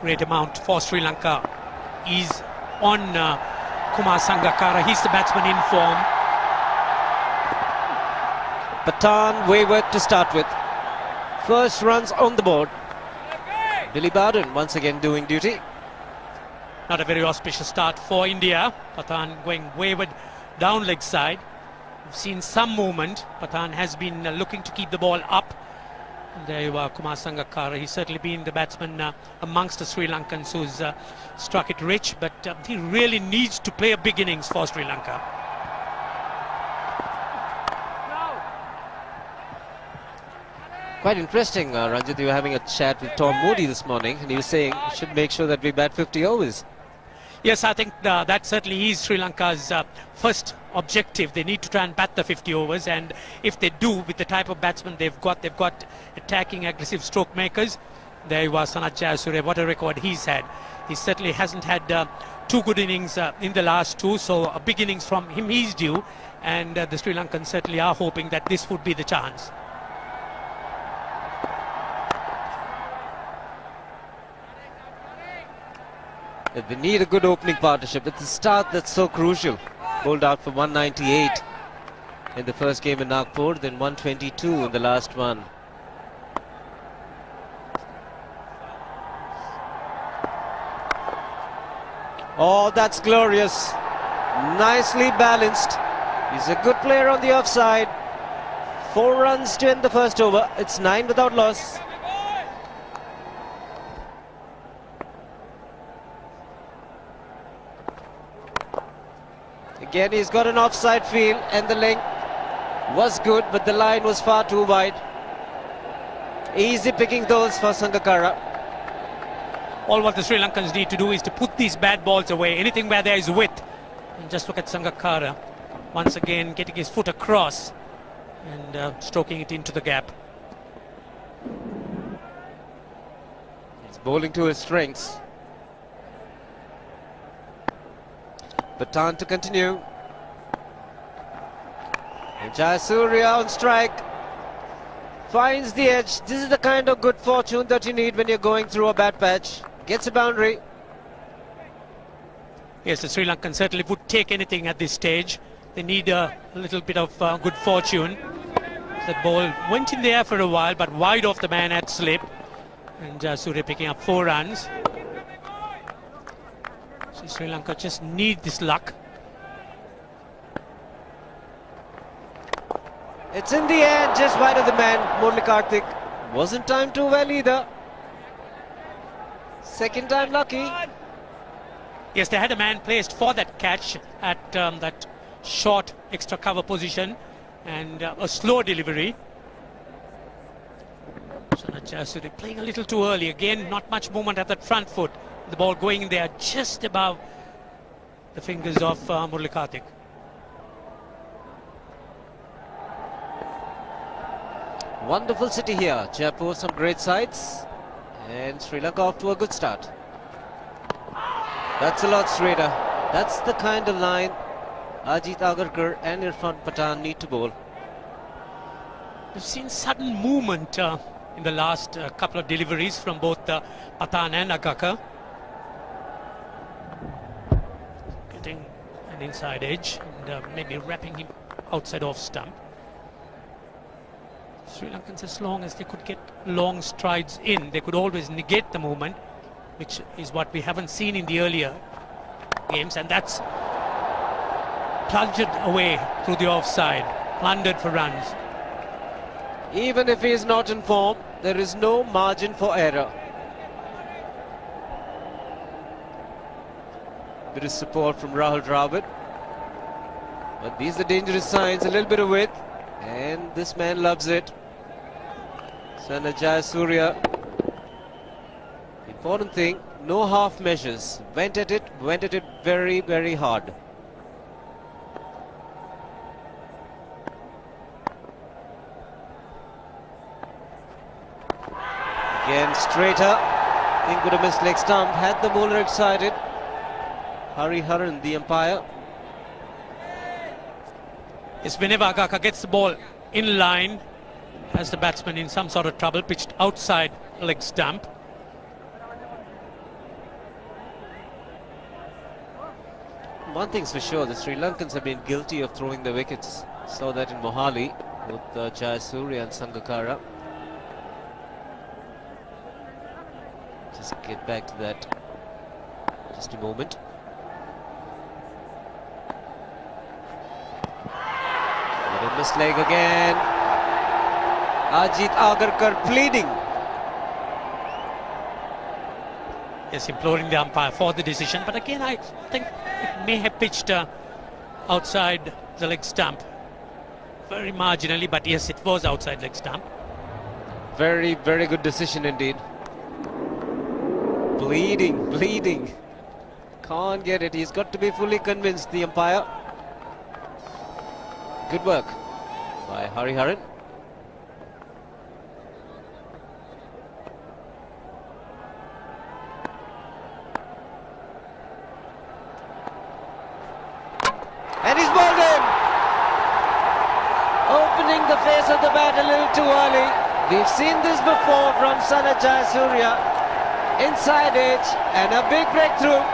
Great amount for Sri Lanka is on Kumar Sangakkara. He's the batsman in form. Pathan wayward to start with. First runs on the board. Billy Bowden once again doing duty. Not a very auspicious start for India. Pathan going wayward down leg side. We've seen some movement. Pathan has been looking to keep the ball up. And there you are, Kumar Sangakkara. He's certainly been the batsman amongst the Sri Lankans who's struck it rich, but he really needs to play a big innings for Sri Lanka. Quite interesting, Ranjit. You were having a chat with Tom Moody this morning, and he was saying we should make sure that we bat 50 overs. Yes, I think that certainly is Sri Lanka's first objective. They need to try and bat the 50 overs, and if they do, with the type of batsmen they've got attacking, aggressive stroke makers. There you are, Sanath Jayasuriya, what a record he's had. He certainly hasn't had two good innings in the last two, so a big innings from him he's due, and the Sri Lankans certainly are hoping that this would be the chance. They need a good opening partnership. It's the start that's so crucial. Bowled out for 198 in the first game in Nagpur, then 122 in the last one. Oh, that's glorious. Nicely balanced. He's a good player on the offside. 4 runs to end the first over. It's 9 without loss. Again, he's got an offside feel, and the length was good, but the line was far too wide. Easy picking those for Sangakkara. All what the Sri Lankans need to do is to put these bad balls away. Anything where there is width. And just look at Sangakkara. Once again, getting his foot across and stroking it into the gap. He's bowling to his strengths. Pathan to continue. And Jayasuriya on strike. Finds the edge. This is the kind of good fortune that you need when you're going through a bad patch. Gets a boundary. Yes, the Sri Lankans certainly would take anything at this stage. They need a little bit of good fortune. That ball went in the air for a while, but wide off the man at slip. And Jayasuriya picking up 4 runs. So Sri Lanka just need this luck. It's in the end, just wide of the man, Murali Karthik. Wasn't timed too well either. Second time lucky. Yes, they had a man placed for that catch at that short extra cover position, and a slow delivery. Sanath Jayasuriya playing a little too early. Again, not much movement at that front foot. The ball going in there just above the fingers of Murali Karthik. Wonderful city here, Jaipur, some great sights, and Sri Lanka off to a good start. That's a lot straighter. That's the kind of line Ajit Agarkar and Irfan Pathan need to bowl. We've seen sudden movement in the last couple of deliveries from both Pathan and Agarkar. Getting an inside edge and maybe wrapping him outside off stump. Sri Lankans, as long as they could get long strides in, they could always negate the movement, which is what we haven't seen in the earlier games, and that's plunged away through the offside, plundered for runs. Even if he is not in form, there is no margin for error. Bit of support from Rahul Dravid, but these are dangerous signs. A little bit of width, and this man loves it. Sanath Jayasuriya. Important thing, no half measures. Went at it very, very hard. Again, straighter. Think would have missed leg stump. Had the bowler excited. Hari Haran, the umpire. Yes, whenever Agarkar gets the ball in line, has the batsman in some sort of trouble, pitched outside leg stump. One thing's for sure, the Sri Lankans have been guilty of throwing the wickets. Saw that in Mohali with Jayasuriya and Sangakkara. Just get back to that just a moment. What a missed leg again. Ajit Agarkar pleading. Yes, imploring the umpire for the decision, but again I think it may have pitched outside the leg stump. Very marginally, but yes, it was outside leg stump. Very, very good decision indeed. Bleeding. Can't get it. He's got to be fully convinced, the umpire. Good work by Hariharan. And he's bowled in. Opening the face of the bat a little too early. We've seen this before from Sana Jayasuriya. Inside edge and a big breakthrough.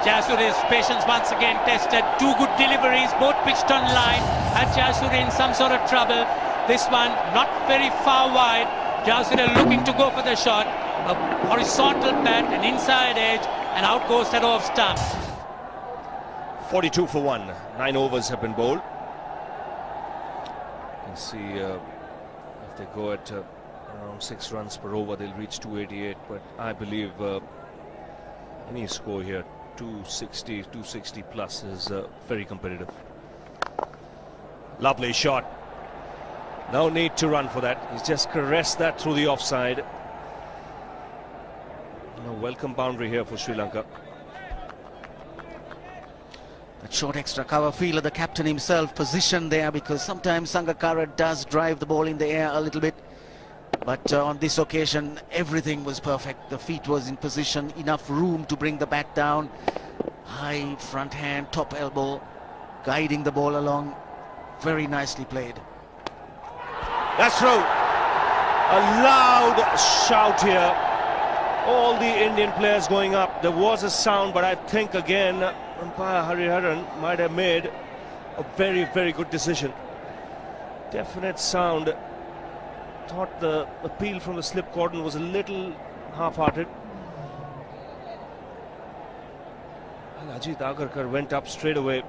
Jayasuriya's patience once again tested. Two good deliveries, both pitched on line. Had Jayasuriya in some sort of trouble. This one not very far wide. Jayasuriya looking to go for the shot. A horizontal bat, an inside edge, and out goes that off stump. 42 for 1. 9 overs have been bowled. You can see if they go at around 6 runs per over, they'll reach 288. But I believe any score here, 260 plus, is very competitive. Lovely shot. No need to run for that. He's just caressed that through the offside. A welcome boundary here for Sri Lanka. That short extra cover fielder, the captain himself, positioned there, because sometimes Sangakkara does drive the ball in the air a little bit. But on this occasion, everything was perfect. The feet was in position, enough room to bring the bat down. High front hand, top elbow, guiding the ball along. Very nicely played. That's through. A loud shout here. All the Indian players going up. There was a sound, but I think again umpire Hariharan might have made a very, very good decision. Definite sound. Thought the appeal from the slip cordon was a little half-hearted. And Ajit Agarkar went up straight away.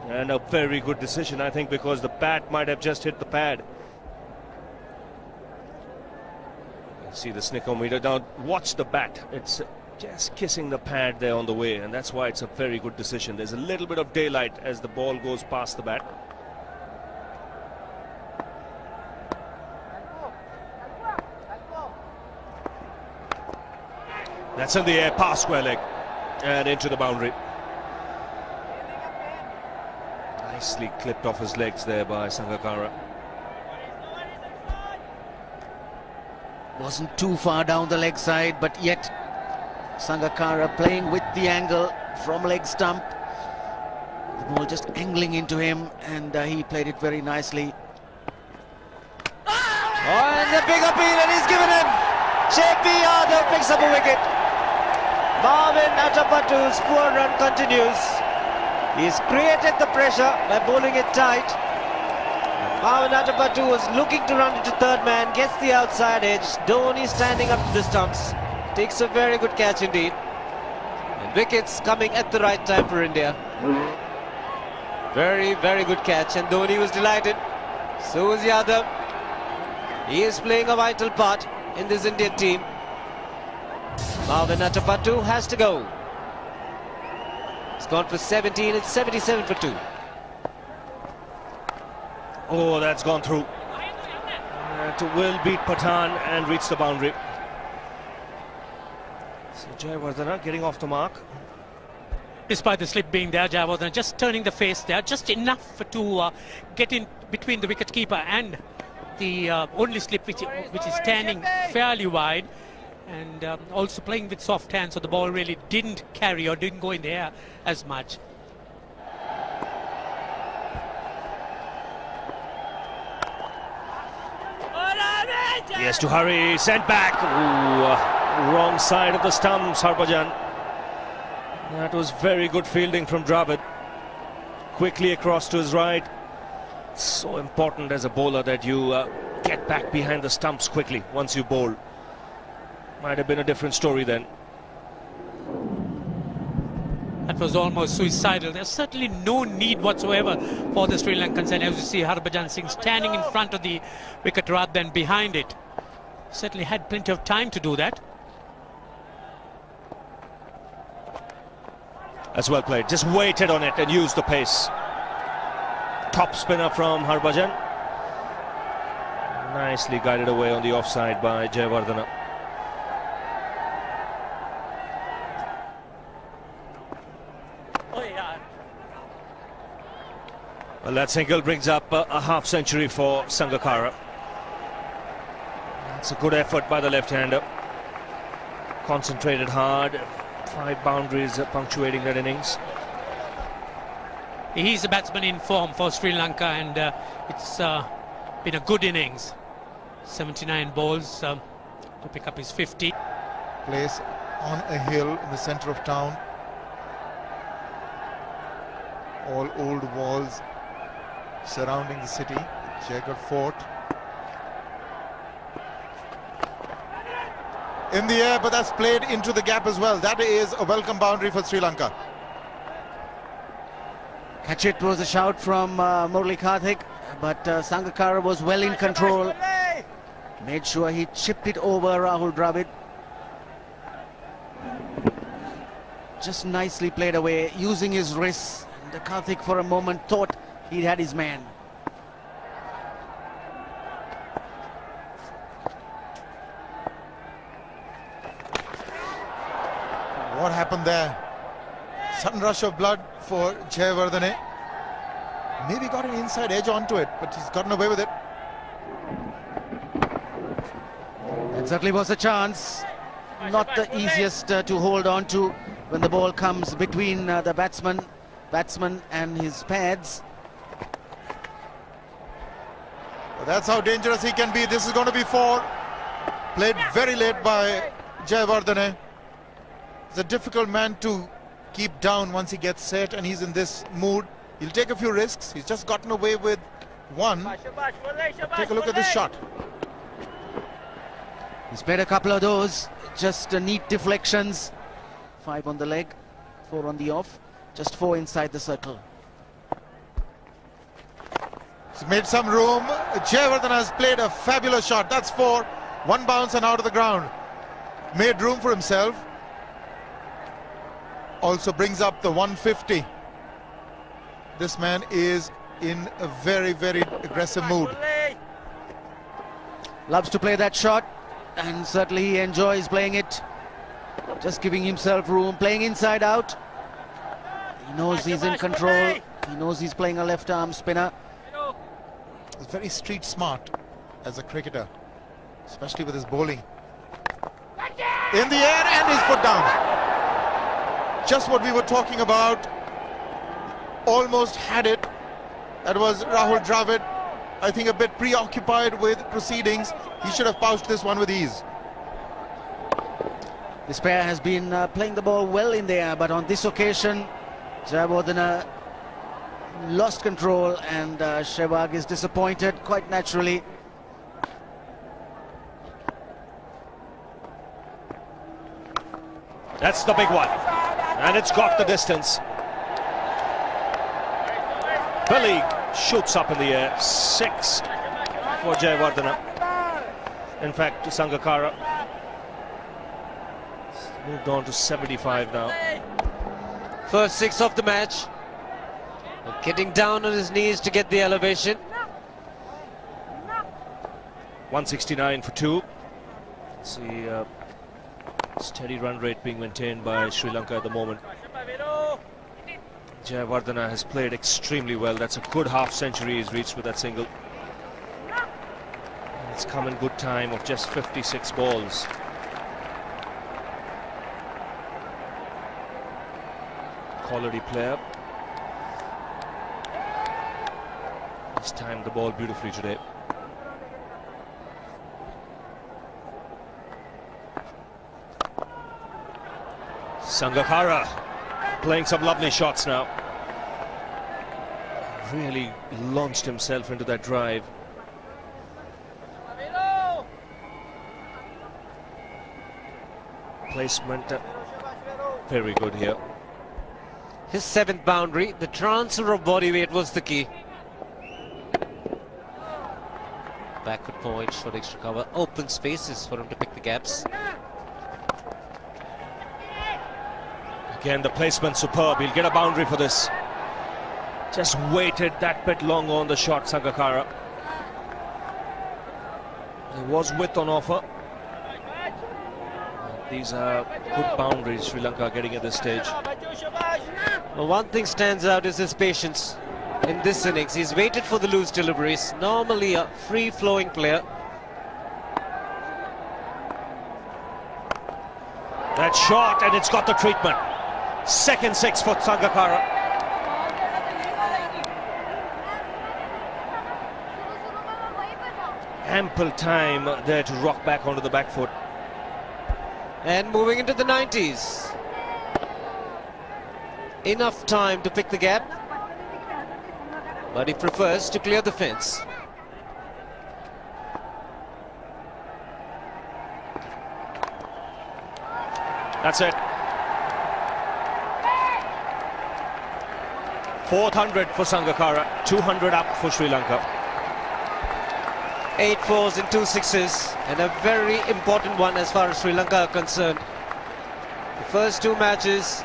And a very good decision, I think, because the bat might have just hit the pad. You can see the snickometer. Now watch the bat. It's just kissing the pad there on the way, and that's why it's a very good decision. There's a little bit of daylight as the ball goes past the bat. That's in the air, past square leg and into the boundary. Nicely clipped off his legs there by Sangakkara. Wasn't too far down the leg side, but yet Sangakkara playing with the angle from leg stump. The ball just angling into him, and he played it very nicely. Oh, and the big appeal, and he's given him. JP Yadav picks up a wicket. Marvin Atapattu's poor run continues. He's created the pressure by bowling it tight. Marvin Atapattu was looking to run into third man, gets the outside edge. Dhoni standing up to the stumps. Takes a very good catch indeed. And wickets coming at the right time for India. Very, very good catch, and Dhoni was delighted. So is Yadav. He is playing a vital part in this Indian team. Marvin Atapattu has to go. It's gone for 17, it's 77 for 2. Oh, that's gone through. To will beat Pathan and reach the boundary. So Jayawardene getting off the mark. Despite the slip being there, Jayawardene just turning the face there, just enough to get in between the wicketkeeper and the only slip which is standing fairly wide, and also playing with soft hands, so the ball really didn't carry or didn't go in the air as much. He has to hurry, sent back. Ooh, wrong side of the stumps, Harbhajan. That was very good fielding from Dravid. Quickly across to his right. So important as a bowler that you get back behind the stumps quickly once you bowl. Might have been a different story then. That was almost suicidal. There's certainly no need whatsoever for the Sri Lankans, and as you see Harbhajan Singh standing in front of the wicket rather than behind it. Certainly had plenty of time to do that. That's well played. Just waited on it and used the pace. Top spinner from Harbhajan. Nicely guided away on the offside by Jayawardene. Well, that single brings up a half century for Sangakkara. That's a good effort by the left-hander. Concentrated hard. 5 boundaries punctuating that innings. He's a batsman in form for Sri Lanka, and it's been a good innings. 79 balls to pick up his 50. Place on a hill in the centre of town. All old walls surrounding the city. Jagat Fort. In the air, but that's played into the gap as well. That is a welcome boundary for Sri Lanka. Catch it was a shout from Murali Karthik, but Sangakkara was well in control. Made sure he chipped it over Rahul Dravid. Just nicely played away, using his wrists. And Karthik for a moment thought he had his man. What happened there? Sudden rush of blood for Jayawardene. Maybe got an inside edge onto it, but he's gotten away with it. That certainly was a chance. Not the easiest to hold on to when the ball comes between the batsman and his pads. But that's how dangerous he can be. This is going to be 4. Played very late by Jayawardene. He's a difficult man to keep down once he gets set, and he's in this mood. He'll take a few risks. He's just gotten away with 1. Take a look at this shot. He's played a couple of those, just neat deflections. 5 on the leg, 4 on the off, just 4 inside the circle. He's made some room. Jayawardene has played a fabulous shot. That's 4. 1 bounce and out of the ground. Made room for himself. Also brings up the 150. This man is in a very, very aggressive mood. Loves to play that shot, and certainly he enjoys playing it. Just giving himself room, playing inside out. He knows he's in control. He knows he's playing a left arm spinner. He's very street smart as a cricketer, especially with his bowling. In the air, and he's put down. Just what we were talking about. Almost had it. That was Rahul Dravid. I think a bit preoccupied with proceedings. He should have pouched this one with ease. This pair has been playing the ball well in the air, but on this occasion, Jayawardene lost control, and Sehwag is disappointed, quite naturally. That's the big one. And it's got the distance. Billy shoots up in the air. 6 for Jayawardene. In fact, Sangakkara moved on to 75 now. First 6 of the match. Getting down on his knees to get the elevation. 169 for 2. See, steady run rate being maintained by Sri Lanka at the moment. Jayawardene has played extremely well. That's a good half century he's reached with that single. It's come in good time of just 56 balls. Quality player. He's timed the ball beautifully today. Sangakkara Playing some lovely shots now. Really launched himself into that drive. Placement very good here. His 7th boundary. The transfer of body weight was the key. Backward point, short extra cover, open spaces for him to pick the gaps. Again, the placement superb. He'll get a boundary for this. Just waited that bit long on the shot, Sangakkara. There was width on offer. These are good boundaries Sri Lanka are getting at this stage. Well, one thing stands out is his patience in this innings. He's waited for the loose deliveries. Normally a free-flowing player. That shot, and it's got the treatment. Second 6 for Sangakkara. Ample time there to rock back onto the back foot. And moving into the 90s. Enough time to pick the gap, but he prefers to clear the fence. That's it. 400 for Sangakkara, 200 up for Sri Lanka. 8 fours and 2 sixes, and a very important one as far as Sri Lanka are concerned. The first 2 matches,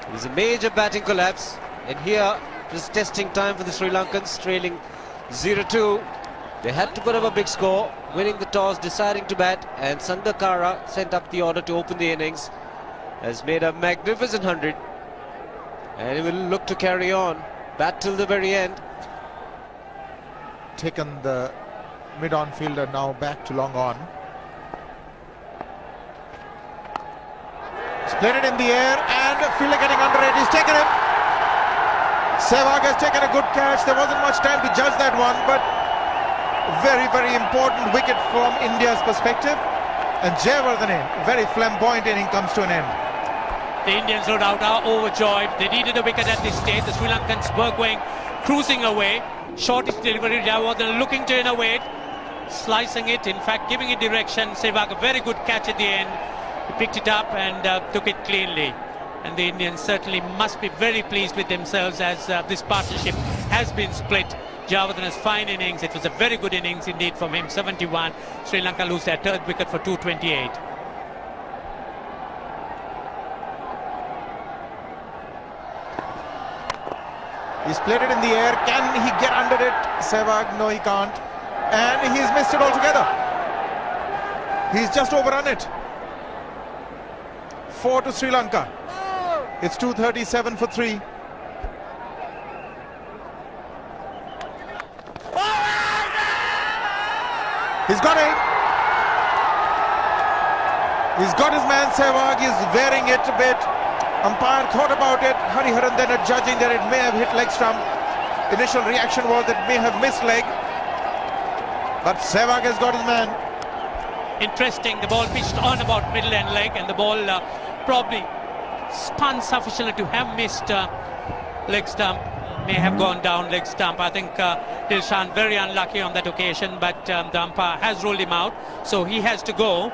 it was a major batting collapse, and here it was testing time for the Sri Lankans, trailing 0-2. They had to put up a big score, winning the toss, deciding to bat, and Sangakkara sent up the order to open the innings, has made a magnificent 100, and he will look to carry on, bat till the very end. Taken the mid-on fielder now back to long on. He's played it in the air and fielder getting under it. He's taken it. Sehwag has taken a good catch. There wasn't much time to judge that one, but very, very important wicket from India's perspective. And Jayawardene, very flamboyant inning comes to an end. The Indians no doubt are overjoyed. They needed a wicket at this stage. The Sri Lankans were going cruising away. Shortest delivery, Jayawardene looking to innovate, slicing it, in fact giving it direction. Sehwag, a very good catch at the end. He picked it up and took it cleanly. And the Indians certainly must be very pleased with themselves as this partnership has been split. Jayawardene's fine innings. It was a very good innings indeed from him. 71. Sri Lanka lose their 3rd wicket for 228. He's played it in the air. Can he get under it? Sehwag, no he can't. And he's missed it altogether. He's just overrun it. 4 to Sri Lanka. It's 237 for 3. He's got it. He's got his man Sehwag. He's wearing it a bit. Umpire thought about it. Hariharan then judging that it may have hit leg stump. Initial reaction was that it may have missed leg. But Sehwag has got his man. Interesting, the ball pitched on about middle end leg, and the ball probably spun sufficiently to have missed leg stump. May have gone down leg stump. I think Dilshan very unlucky on that occasion, but the umpire has ruled him out, so he has to go.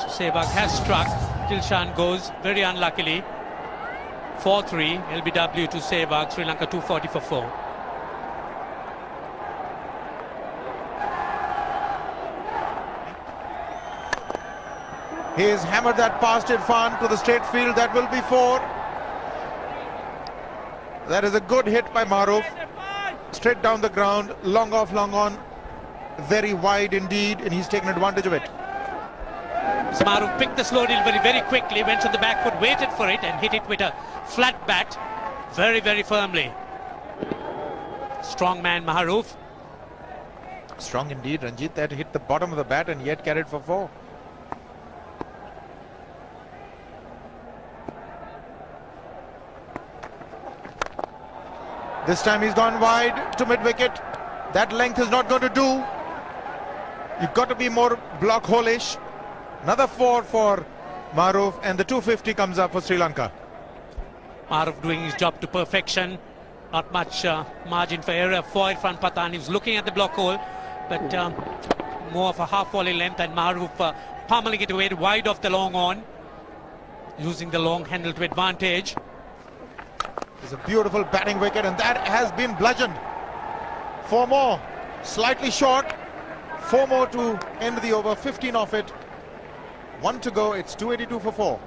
Sehwag has struck. Dilshan goes very unluckily. 4-3 LBW to Sehwag. Sri Lanka 240 for 4. He's hammered that past Irfan to the straight field. That will be 4. That is a good hit by Maruf. Straight down the ground, long off, long on. Very wide indeed, and he's taken advantage of it. Maruf picked the slow delivery very quickly, went to the back foot, waited for it and hit it with a flat bat very, very firmly. Strong man Maruf. Strong indeed, Ranjit. That hit the bottom of the bat and yet carried for 4. This time he's gone wide to mid-wicket. That length is not going to do. You've got to be more block hole-ish. Another 4 for Maruf, and the 250 comes up for Sri Lanka. Maruf doing his job to perfection. Not much margin for error for Irfan Pathan. He was looking at the block hole, but more of a half volley length, and Maruf pummeling it away wide off the long on, using the long handle to advantage. It's a beautiful batting wicket, and that has been bludgeoned. 4 more, slightly short. 4 more to end the over, 15 off it. 1 to go, it's 282 for 4.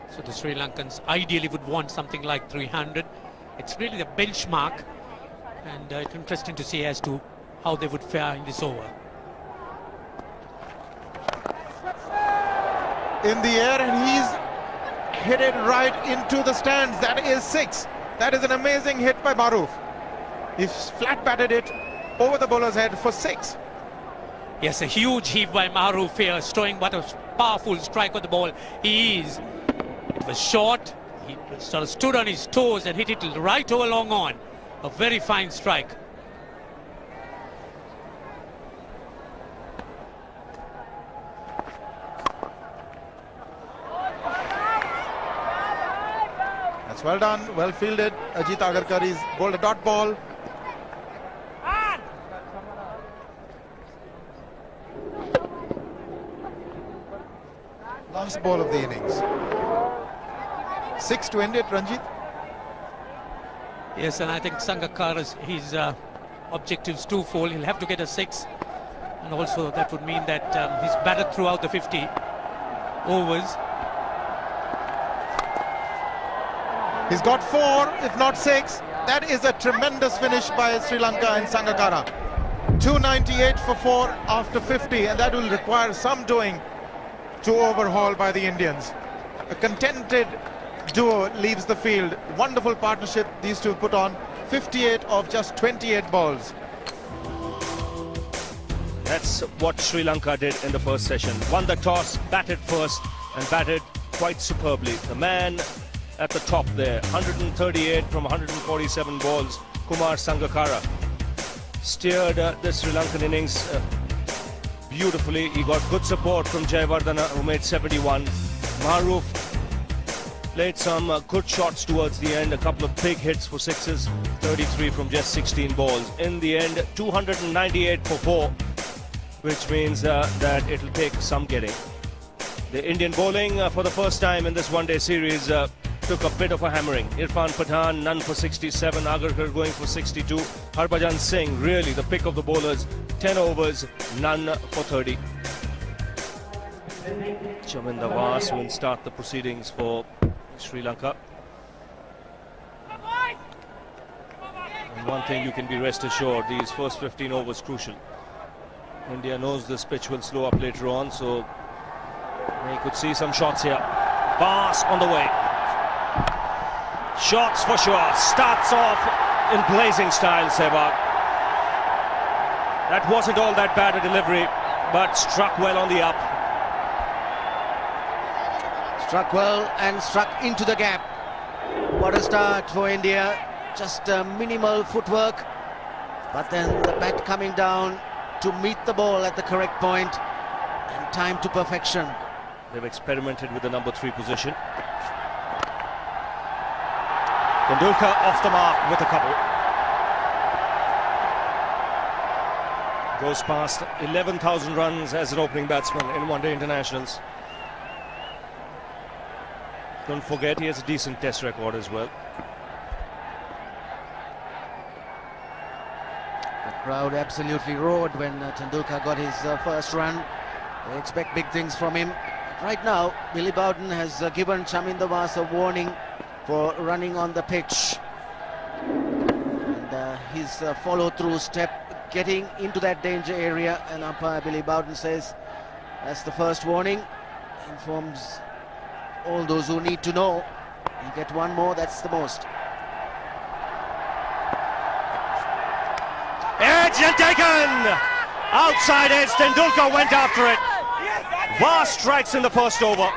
So the Sri Lankans ideally would want something like 300. It's really the benchmark, and it's interesting to see as to how they would fare in this over. In the air, and he's hit it right into the stands. That is 6. That is an amazing hit by Maruf. He's flat batted it over the bowler's head for 6. Yes, a huge heave by Maruf here, showing what a powerful strike with the ball he is. It was short. He sort of stood on his toes and hit it right over long on. A very fine strike. That's well done, well fielded. Ajit Agarkar is bowled a dot ball. Last ball of the innings. 6 to end it, Ranjit. Yes, and I think Sangakkara's his objectives twofold. He'll have to get a 6, and also that would mean that he's batted throughout the 50 overs. He's got 4, if not 6. That is a tremendous finish by Sri Lanka and Sangakkara. 298 for 4 after 50, and that will require some doing to overhaul by the Indians. A contented duo leaves the field. Wonderful partnership these two put on. 58 of just 28 balls. That's what Sri Lanka did in the first session. Won the toss, batted first, and batted quite superbly. The man at the top there, 138 from 147 balls, Kumar Sangakkara, steered the Sri Lankan innings beautifully. He got good support from Jayawardena, who made 71. Maruf played some good shots towards the end, a couple of big hits for 6s, 33 from just 16 balls. In the end, 298 for 4, which means that it'll take some getting. The Indian bowling for the first time in this one-day series took a bit of a hammering. Irfan Pathan, none for 67, Agarkar going for 62. Harbhajan Singh, really the pick of the bowlers, 10 overs, none for 30. Chaminda Vas will start the proceedings for Sri Lanka. And one thing you can be rest assured, these first 15 overs crucial. India knows this pitch will slow up later on, so they could see some shots here. Vas on the way. Shots for sure. Starts off in blazing style, Sehwag. That wasn't all that bad a delivery, but struck well on the up. Struck well and struck into the gap. What a start for India. Just minimal footwork, but then the bat coming down to meet the ball at the correct point and time to perfection. They've experimented with the number 3 position. Tendulkar off the mark with a couple. Goes past 11,000 runs as an opening batsman in one-day internationals. Don't forget, he has a decent test record as well. The crowd absolutely roared when Tendulkar got his first run. They expect big things from him. Right now, Billy Bowden has given Chaminda Vas a warning for running on the pitch. And his follow-through step getting into that danger area, and umpire Billy Bowden says that's the first warning. Informs all those who need to know. You get one more, that's the most. Edge and taken! Outside edge, Tendulkar went after it. Vas strikes in the first over.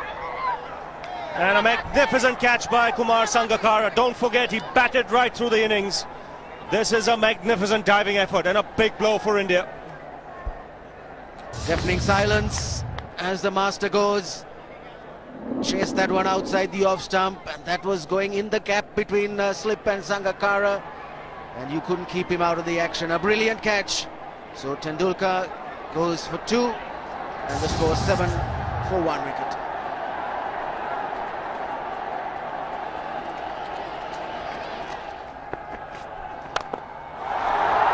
And a magnificent catch by Kumar Sangakkara. Don't forget, he batted right through the innings. This is a magnificent diving effort and a big blow for India. Deafening silence as the master goes. Chased that one outside the off stump, and that was going in the gap between Slip and Sangakkara, and you couldn't keep him out of the action. A brilliant catch. So Tendulkar goes for 2, and the score 7 for 1 wicket.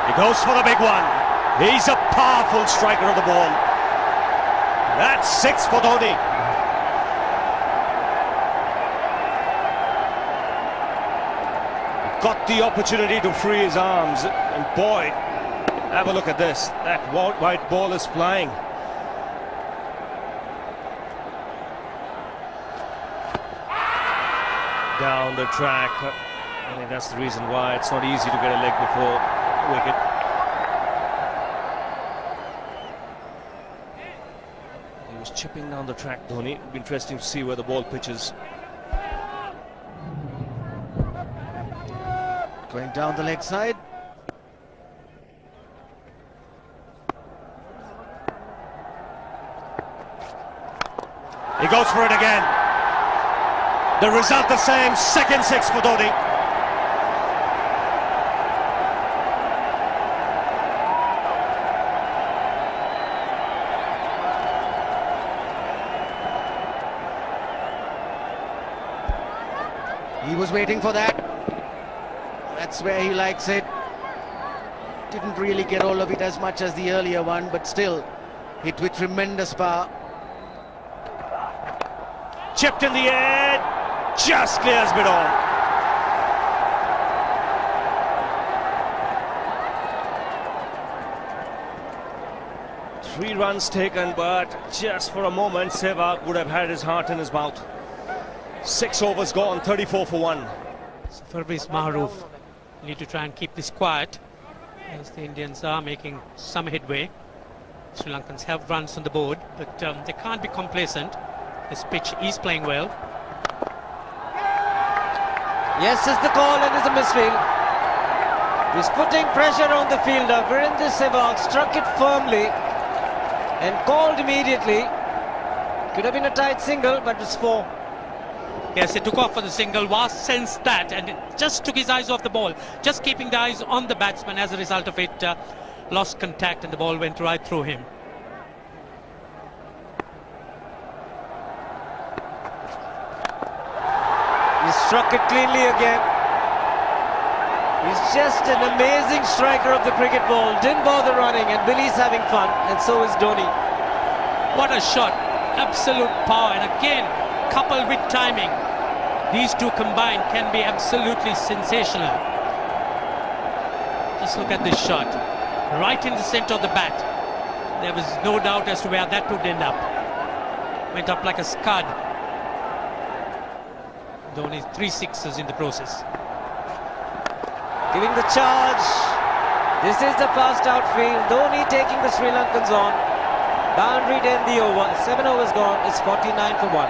He goes for the big one. He's a powerful striker of the ball. That's 6 for Dhoni. Got the opportunity to free his arms, and boy, have a look at this. That white ball is flying. Down the track. I think that's the reason why it's not easy to get a leg before wicket. He was chipping down the track, Dhoni. It'll be interesting to see where the ball pitches. Going down the leg side. He goes for it again. The result the same, second 6 for Dhoni. He was waiting for that. That's where he likes it. Didn't really get all of it as much as the earlier one, but still hit with tremendous power. Chipped in the air, just clears mid on. Three runs taken, but just for a moment Sehwag would have had his heart in his mouth. 6 overs gone, 34 for 1. So Farbis Mahroof need to try and keep this quiet as the Indians are making some headway. Sri Lankans have runs on the board, but they can't be complacent. This pitch is playing well. Yes is the call, and is a misfield. He's putting pressure on the fielder. Virendra Sehwag struck it firmly and called immediately. Could have been a tight single, but it's 4. Yes, he took off for the single, was sensed that, and it just took his eyes off the ball. Just keeping the eyes on the batsman. As a result of it, lost contact and the ball went right through him. He struck it cleanly again. He's just an amazing striker of the cricket ball. Didn't bother running, and Billy's having fun, and so is Dhoni. What a shot. Absolute power, and again, coupled with timing, these two combined can be absolutely sensational. Just look at this shot. Right in the center of the bat. There was no doubt as to where that would end up. Went up like a scud. Dhoni 3 sixes in the process. Giving the charge. This is the fast outfield. Dhoni taking the Sri Lankans on. Boundary to end the over. 7 overs gone. It's 49 for 1.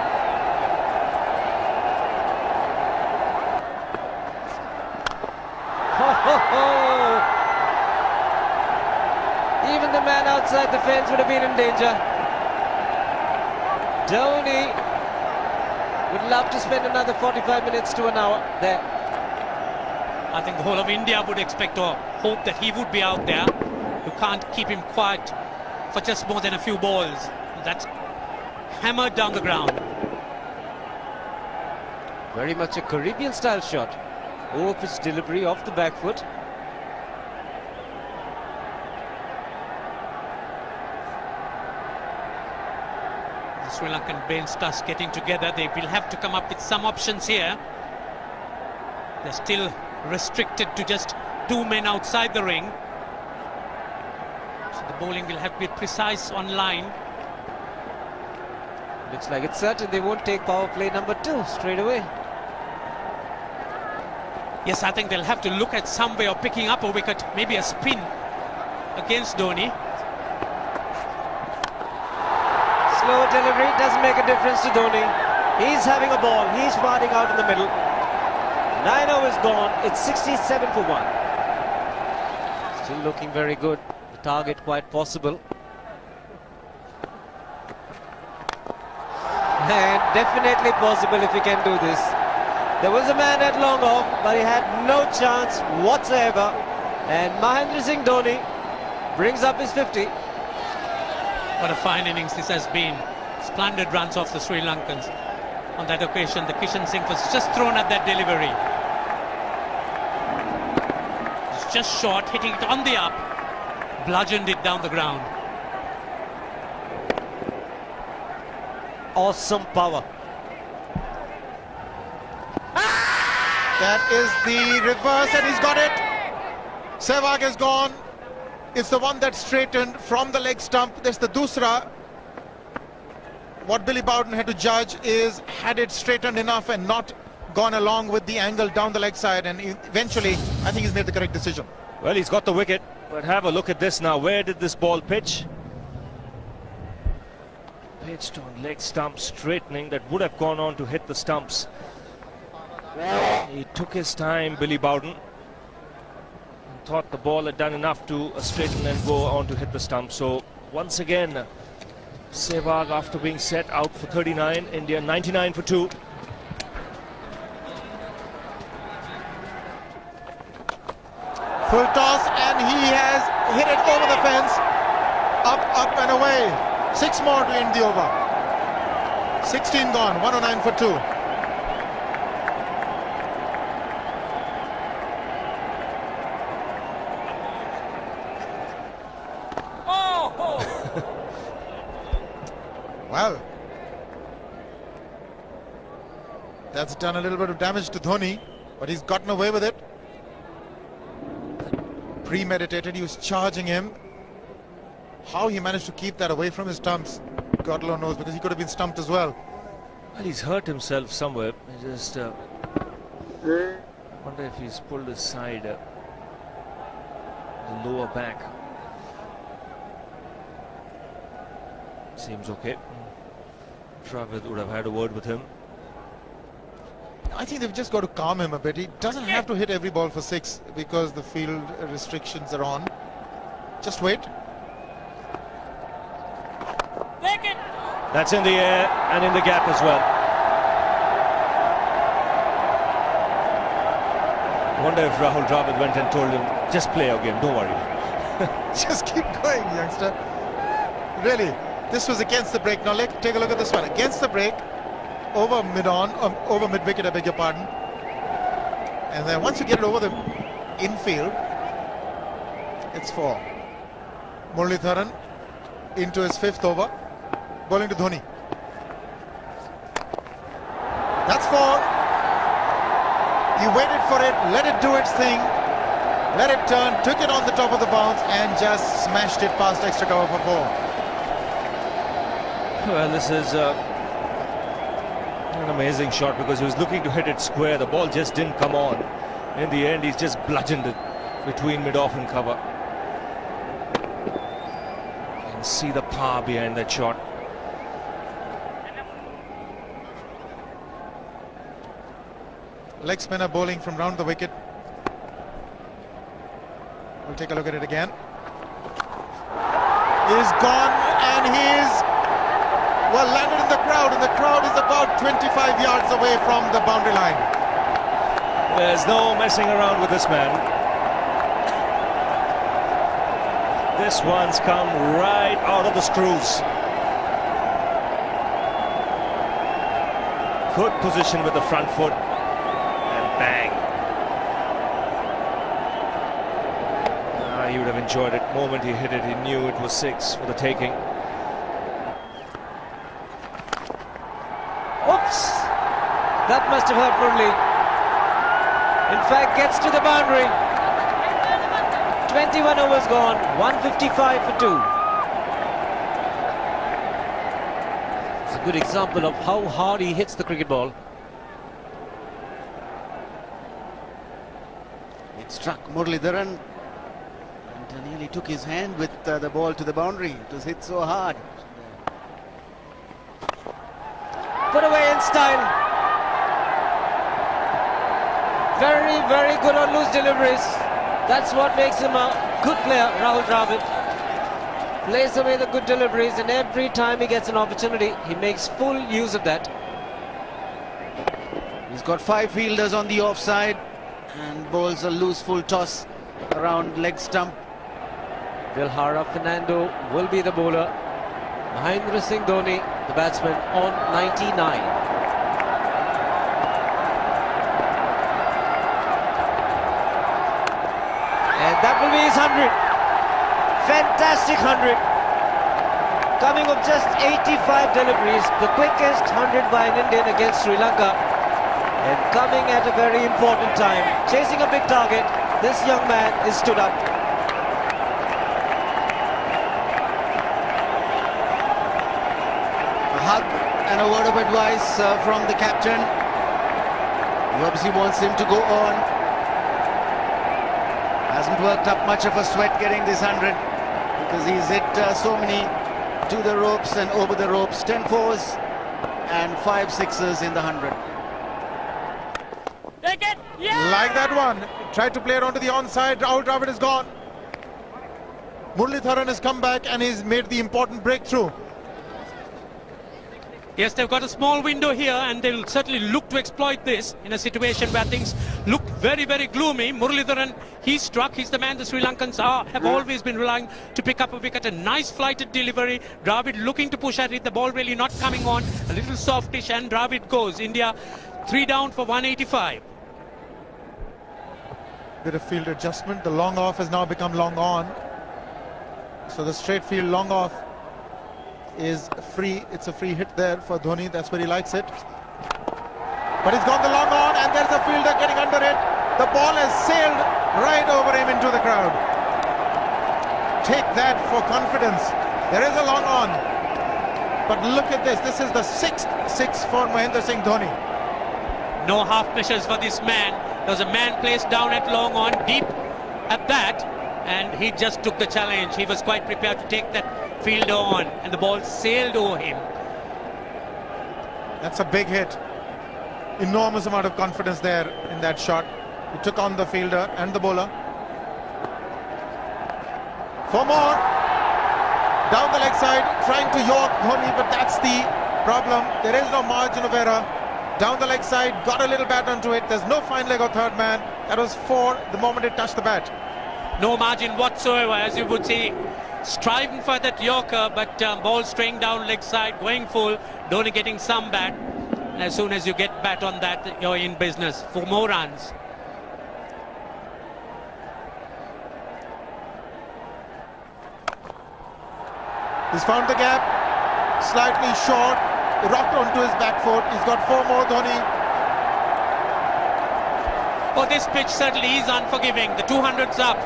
Ho, ho, ho. Even the man outside the fence would have been in danger. Dhoni would love to spend another 45 minutes to an hour there. I think the whole of India would expect or hope that he would be out there. You can't keep him quiet for just more than a few balls. That's hammered down the ground. Very much a Caribbean style shot. Over-pitch delivery off the back foot. The Sri Lankan brain starts getting together. They will have to come up with some options here. They're still restricted to just 2 men outside the ring. So the bowling will have to be precise on line. Looks like it's certain they won't take power play number 2 straight away. Yes, I think they'll have to look at some way of picking up a wicket, maybe a spin against Dhoni. Slow delivery doesn't make a difference to Dhoni. He's having a ball. He's farting out in the middle. 9 overs gone. It's 67 for 1. Still looking very good. The target quite possible. And definitely possible if he can do this. There was a man at long off, but he had no chance whatsoever. And Mahendra Singh Dhoni brings up his 50. What a fine innings this has been. Splendid runs off the Sri Lankans. On that occasion, the Kishan Singh was just thrown at that delivery. It's just short, hitting it on the up, bludgeoned it down the ground. Awesome power. That is the reverse, and he's got it. Sehwag is gone. It's the one that straightened from the leg stump. That's the dusra. What Billy Bowden had to judge is, had it straightened enough and not gone along with the angle down the leg side, and eventually I think he's made the correct decision. Well, he's got the wicket, but have a look at this now. Where did this ball pitch? Pitched on leg stump, straightening. That would have gone on to hit the stumps. He took his time, Billy Bowden, and thought the ball had done enough to straighten and go on to hit the stump. So once again, Sehwag, after being set, out for 39. India 99 for 2. Full toss, and he has hit it over the fence. Up and away. 6 more to end the over. 16 gone, 109 for 2. Well, that's done a little bit of damage to Dhoni, but he's gotten away with it. Premeditated, he was charging him. How he managed to keep that away from his stumps, God alone knows, because he could have been stumped as well. Well, he's hurt himself somewhere. I just wonder if he's pulled his side, the lower back. Seems okay. Travis would have had a word with him. I think they've just got to calm him a bit. He doesn't have to hit every ball for 6 because the field restrictions are on. Just wait. That's in the air and in the gap as well. Wonder if Rahul Dravid went and told him, just play our game, don't worry. Just keep going, youngster. Really, this was against the break. Now let's take a look at this one. Against the break, over mid-wicket, I beg your pardon. And then once you get it over the infield, it's 4. Muralitharan into his 5th over, bowling to Dhoni. That's 4. He waited for it, let it do its thing, let it turn, took it on the top of the bounce and just smashed it past extra cover for 4. Well, this is an amazing shot because he was looking to hit it square. The ball just didn't come on. In the end, he's just bludgeoned it between mid-off and cover. You can see the power behind that shot. Leg spinner bowling from round the wicket. We'll take a look at it again. He's gone and he's well landed in the crowd, and the crowd is about 25 yards away from the boundary line. There's no messing around with this man. This one's come right out of the screws. Good position with the front foot. Bang. He would have enjoyed it. The moment he hit it, he knew it was 6 for the taking. Oops! That must have hurt Murli. In fact, gets to the boundary. 21 overs gone, 155 for 2. It's a good example of how hard he hits the cricket ball. It struck Muralitharan and nearly took his hand with the ball to the boundary. It was hit so hard. Put away in style. Very, very good on loose deliveries. That's what makes him a good player, Rahul Dravid. plays away the good deliveries, and every time he gets an opportunity, he makes full use of that. He's got 5 fielders on the offside and bowls a loose full toss around leg stump. Vilhara Fernando will be the bowler. Mahendra Singh Dhoni, the batsman, on 99. And that will be his 100. Fantastic 100. Coming of just 85 deliveries, the quickest 100 by an Indian against Sri Lanka. And coming at a very important time, chasing a big target, this young man is stood up. A hug and a word of advice from the captain. He obviously wants him to go on. Hasn't worked up much of a sweat getting this 100 because he's hit so many to the ropes and over the ropes. 10 fours and 5 sixes in the 100. Like that one. Tried to play it onto the onside. Out of it is gone. Muralitharan has come back and he's made the important breakthrough. Yes, they've got a small window here and they'll certainly look to exploit this in a situation where things look very, very gloomy. Muralitharan, he struck. He's the man the Sri Lankans have always been relying to pick up a wicket. A nice flighted delivery. Dravid looking to push at it. The ball really not coming on. A little softish and Dravid goes. India 3 down for 185. Bit of field adjustment. The long off has now become long on. So the straight field long off is free. It's a free hit there for Dhoni. That's where he likes it. But he's gone the long on and there's a fielder getting under it. The ball has sailed right over him into the crowd. Take that for confidence. There is a long on. But look at this. This is the 6th 6 for Mahendra Singh Dhoni. No half measures for this man. There was a man placed down at long on, deep at that, and he just took the challenge. He was quite prepared to take that fielder on, and the ball sailed over him. That's a big hit. Enormous amount of confidence there in that shot. He took on the fielder and the bowler. 4 more. Down the leg side, trying to york Dhoni, but that's the problem. There is no margin of error. Down the leg side, got a little bat onto it. There's no fine leg or third man. That was 4 the moment it touched the bat. No margin whatsoever, as you would see. Striving for that yorker, but ball straying down leg side, going full. Dhoni getting some bat. And as soon as you get bat on that, you're in business. 4 more runs. He's found the gap. Slightly short. Rocked onto his back foot. He's got 4 more, Dhoni. Oh, this pitch certainly is unforgiving. The 200's up.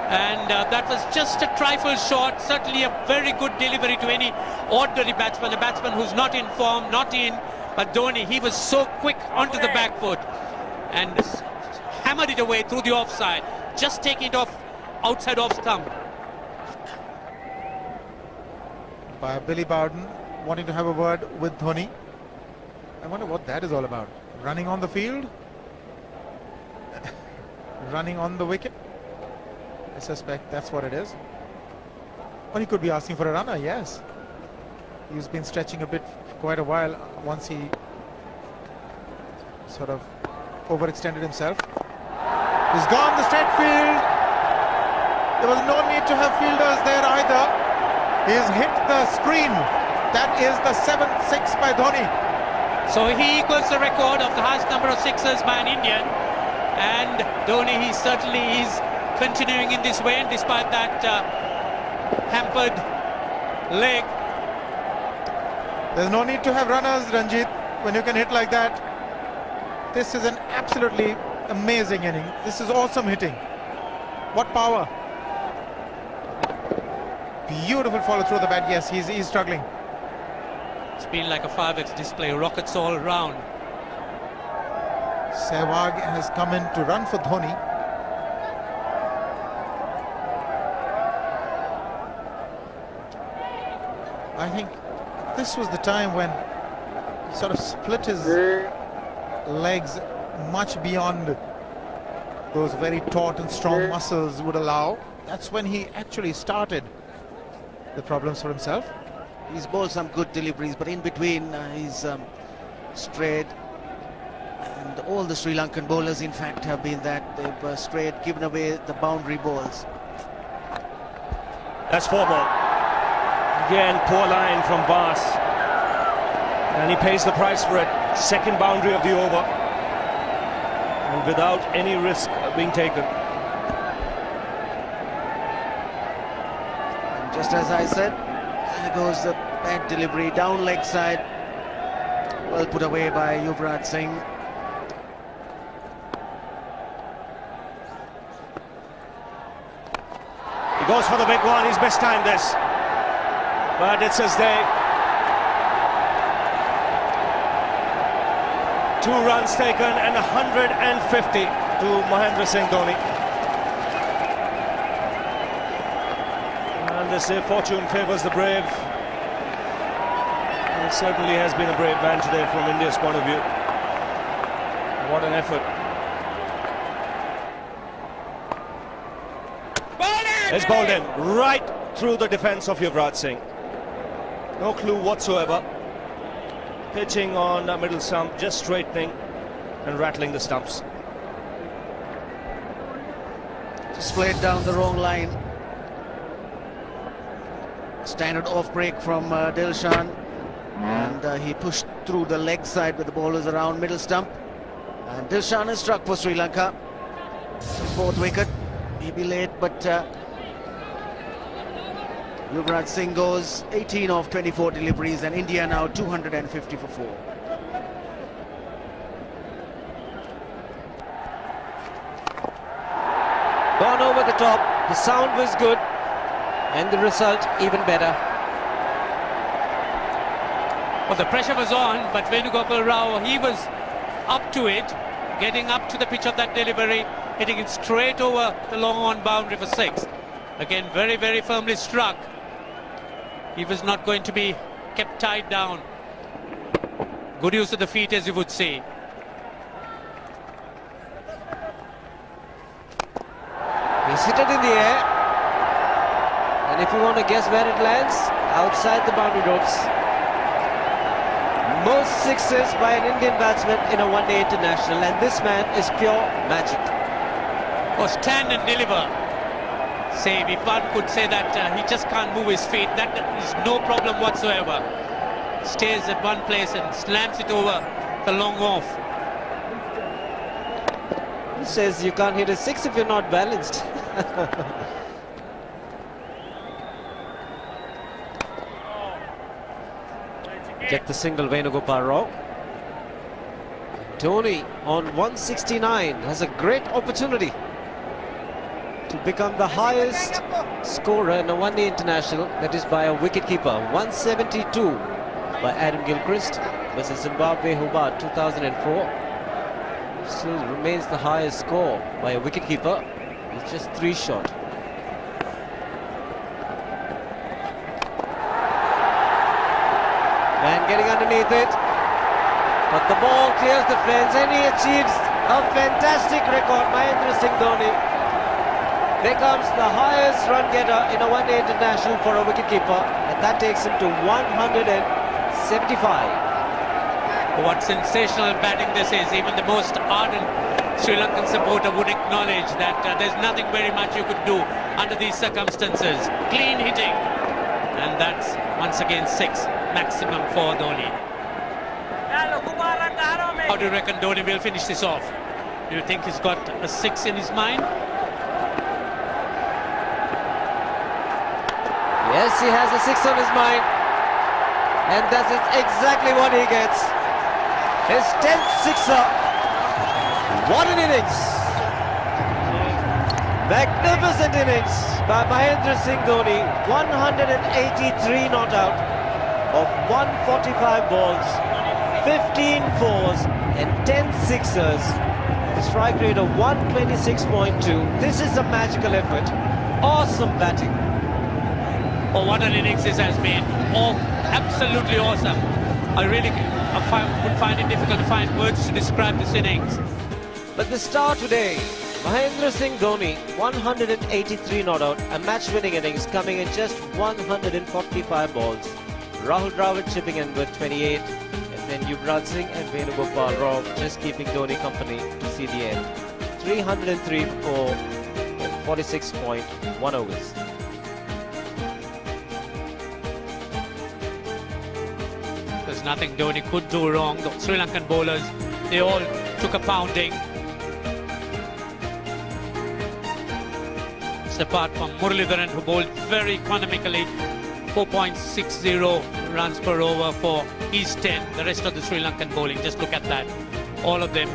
And that was just a trifle short. Certainly a very good delivery to any ordinary batsman. A batsman who's not in form, not in. But Dhoni, he was so quick onto the back foot. And hammered it away through the offside. Just taking it off outside off stump. By Billy Bowden wanting to have a word with Dhoni. I wonder what that is all about. Running on the field? Running on the wicket? I suspect that's what it is. Or he could be asking for a runner, yes. He's been stretching a bit for quite a while once he sort of overextended himself. He's gone the straight field. There was no need to have fielders there either. He's hit the screen. That is the 7th 6 by Dhoni. So he equals the record of the highest number of sixes by an Indian. And Dhoni, he certainly is continuing in this way, despite that hampered leg. There's no need to have runners, Ranjit, when you can hit like that. This is an absolutely amazing inning. This is awesome hitting. What power. Beautiful follow through the bat. Yes, he's struggling. It's been like a 5x display, rockets all around. Sehwag has come in to run for Dhoni. I think this was the time when he sort of split his legs much beyond those very taut and strong muscles would allow. That's when he actually started the problems for himself. He's bowled some good deliveries, but in between he's strayed. And all the Sri Lankan bowlers, in fact, have been that. They've strayed, given away the boundary balls. That's 4 more. Again, poor line from Bas. And he pays the price for it. Second boundary of the over. And without any risk being taken. And just as I said, there goes the bad delivery down leg side. Well put away by Yuvraj Singh. He goes for the big one. He's best timed this. But it's as they. 2 runs taken and 150 to Mahendra Singh Dhoni. And they say fortune favours the brave. It certainly has been a brave man today from India's point of view. What an effort. It's bowled in right through the defence of Yuvraj Singh. No clue whatsoever. Pitching on the middle stump, just straightening and rattling the stumps. Just played down the wrong line. Standard off break from Dilshan. And he pushed through the leg side with the bowlers around middle stump. And Dilshan is struck for Sri Lanka. 4th wicket. Maybe late, but Yuvraj Singh goes 18 of 24 deliveries, and India now 250 for 4. Gone over the top. The sound was good, and the result even better. Well, the pressure was on, but Venugopal Rao, he was up to it, getting up to the pitch of that delivery, hitting it straight over the long on boundary for 6. Again, very, very firmly struck. He was not going to be kept tied down. Good use of the feet, as you would say. He's hit it in the air. And if you want to guess where it lands, outside the boundary ropes. Most 6s by an Indian batsman in a one-day international, and this man is pure magic. Or stand and deliver. Say, if one could say that he just can't move his feet, that is no problem whatsoever. Stays at one place and slams it over the long off. He says you can't hit a 6 if you're not balanced. Check the single, Venugopal Rao. Dhoni on 169 has a great opportunity to become the highest scorer in a one-day international, that is by a wicketkeeper. 172 by Adam Gilchrist versus Zimbabwe Hobart 2004. Still remains the highest score by a wicketkeeper. It's just 3 short. Man getting underneath it, but the ball clears the fence and he achieves a fantastic record. Mahendra Singh Dhoni becomes the highest run getter in a one-day international for a wicketkeeper, and that takes him to 175. What sensational batting this is. Even the most ardent Sri Lankan supporter would acknowledge that there's nothing very much you could do under these circumstances. Clean hitting, and that's once again 6 maximum for Dhoni. How do you reckon Dhoni will finish this off? Do you think he's got a 6 in his mind? Yes, he has a 6 on his mind, and that is exactly what he gets. His 10th sixer. What an innings! Magnificent innings by Mahendra Singh Dhoni. 183 not out of 145 balls, 15 fours and 10 sixers. The strike rate of 126.2. This is a magical effort. Awesome batting. Oh, what an innings this has been. Oh, absolutely awesome. I really would find it difficult to find words to describe this innings. But the star today Mahendra Singh Dhoni, 183 not out, a match-winning innings coming in just 145 balls. Rahul Dravid chipping in with 28, and then Yuvraj Singh and Venugopal Rao just keeping Dhoni company to see the end. 303 for 46.1 overs. There's nothing Dhoni could do wrong. The Sri Lankan bowlers, they all took a pounding. Apart from Muralidharan, who bowled very economically, 4.60 runs per over for his 10. The rest of the Sri Lankan bowling, just look at that. All of them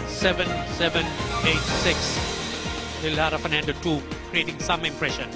7, 7, 8, 6. They'll have an end or two, creating some impression.